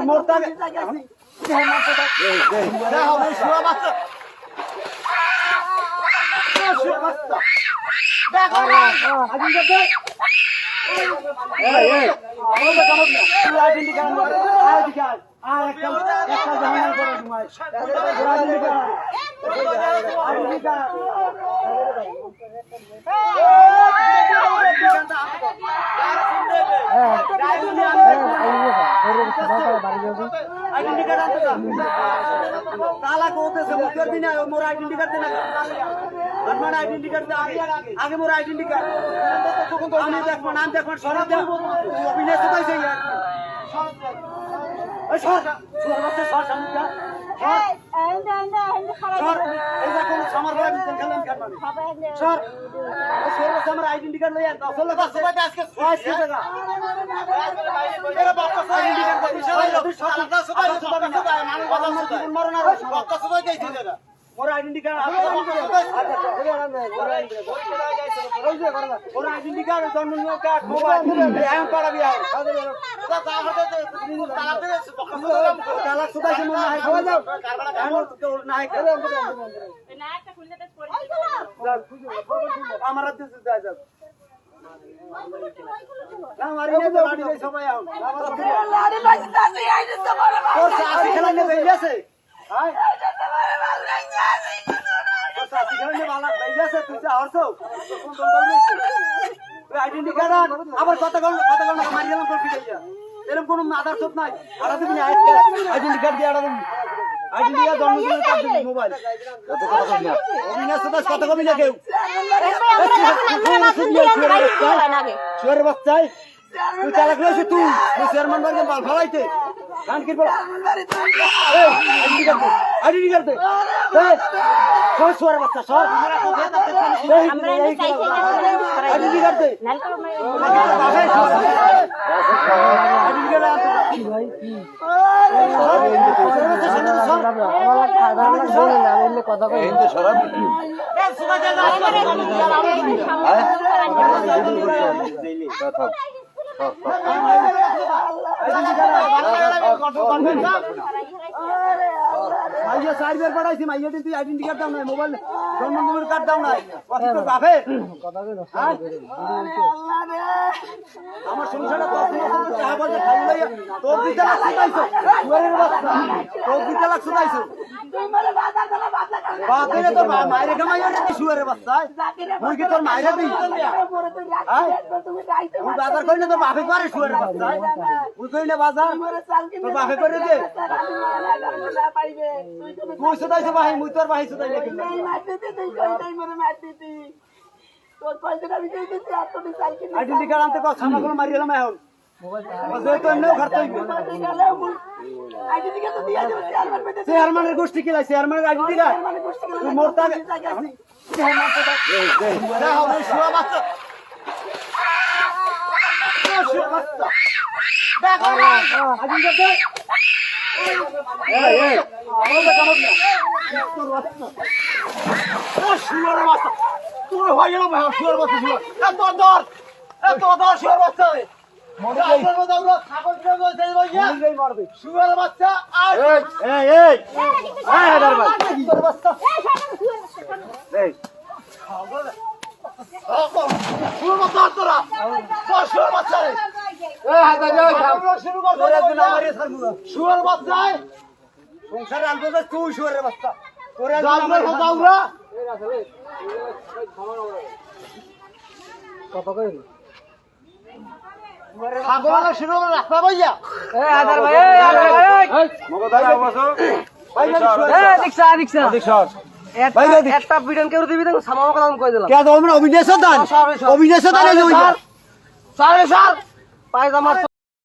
মোরতা হবে শুয়া বাচ্চা শুয়া বাচ্চা দেখো আগে দেখো এই এই আমাদের কামড় না তুই আইডেন্টি কার্ড আয় দিকে আর একটা জাহান করে তোমায় identity card identity card identity card आते ताला को होते से मुझे भी ना मोर आइडेंटी कार्ड देना हनुमान आइडेंटी कार्ड आगे मोर आइडेंटी कार्ड तो कौन तो नाम देख मन सर दे अभिनय से कैसे यार ए सर बच्चे सर समझ क्या सर ऐसा कौन समर वाला बिजनेस खेलने कर पाने सर सर बस हमारा आइडेंटी कार्ड ले यार 10 लोग बस आज के जगह मेरा बाप का आइडेंटी कार्ड दे मोर आइडेंटी कार्ड मोर आइडेंटी कार्ड जन्म कार्ड मोबाइल एम पड़ा भी है ताला सुबह से मुंह है खवा जाओ ना है हमारा दिस जा जा ना हमारी ने लाड़ी ले सबाय आओ लाड़ी बजता से आई तो मारे और साथी खेलने भैया से हाय तो साथी खेलने वाला भैया से तुझे और सो कौन दंगल में तू आइडेंटी कार्ड আবার কত গণ মারি গেলাম কোন ফিরে এরকম কোন আধার সব নাই আড়া তুমি আইডেন্টি কার্ড দিয়ে আড়া তুমি আইডেন্টি কার্ড জন্ম দিলে কার্ড দিবি মোবাইল কত কত কম না অবিনাশ দাস কত কম না কেউ শুয়ার বাচ্চাই তুই চালাক রয়েছে তুই চেয়ারম্যান বাড়ি বাল ফালাইতে কান কি বল এই আইডেন্টি কার্ড দে সর শুয়ার বাচ্চা সর আমরা এই চাইছি আইডেন্টি কার্ড দে কথা কই হিন্দু সরব মাইয়া সাইবার পড়াইছি মাইয়া তুই আইডেন্টি কার্ড দাও না মোবাইল জন্ম নম্বর কার্ড দাও না কথা তো বাপে কথা কই আমার সংসারে তো চা বলতে খাই লইয়া তোর দিতে লাগছাইছো সুয়ারের বাচ্চা তোর দিতে লাগছাইছো তুই মারে বাজার দলা বাচ্চা বাপে তো মাইরে কামাইয়া রে সুয়ারের বাচ্চা মুই কি তোর মাইরে দিই তুমি বাজার কই না তোর বাপে করে সুয়ারের বাচ্চা মুই কই না বাজার তোর বাপে করে দে তুই সদাইছো ভাই মুই তোর ভাই সদাই নাকি নাই মারতে তুই কই নাই মরে মারতে তুই তোর পয়সা আমি কই দিছি আর তো সাইকেল আইডেন্টি কার্ড আনতে কস সামা করে মারিলাম এখন মোবাইল তো এমনিও খরচ হইবে আইডেন্টি কার্ড তো দিয়া দেব চেয়ারম্যানের গোষ্ঠী কি লাই চেয়ারম্যানের আইডেন্টি কার্ড তুই মোরতা চেয়ারম্যান হবে শুয়া বাচ্চা শুয়া বাচ্চা দেখো আইডেন্টি কার্ড এই এই আমাদের কামড় না তোর বাচ্চা শুয়ার বাচ্চা তোর হয়ে গেল ভাই শুয়ার বাচ্চা ছিল এত দর শুয়ার বাচ্চা মনে দাও ছাগল কে বলতে ভাইয়া এই মারবে শুয়ার বাচ্চা আর এই এই হায়দার ভাই তোর বাচ্চা এই ছাগল শুয়ার বাচ্চা তোরা শুয়ার বাচ্চা রে এই হায়দার ভাই শুরু কর তোরা দিন আমারে ছাড়বো শুয়ার বাচ্চা সংসারে আনতে যাস তুই শুয়ারের বাচ্চা তোরা জানলে দাওরা কত কই ছাগল শুরু করে রাখবা ভাইয়া এই আদার ভাই এই আদার ভাই মগো দাই বসো ভাই এই রিকশা ভাই একটা বিডন কেউ দিবি দেন সামাও কালাম কই দিলাম কে দাও আমরা অবিনাশ দান এই যে স্যার পায়জামা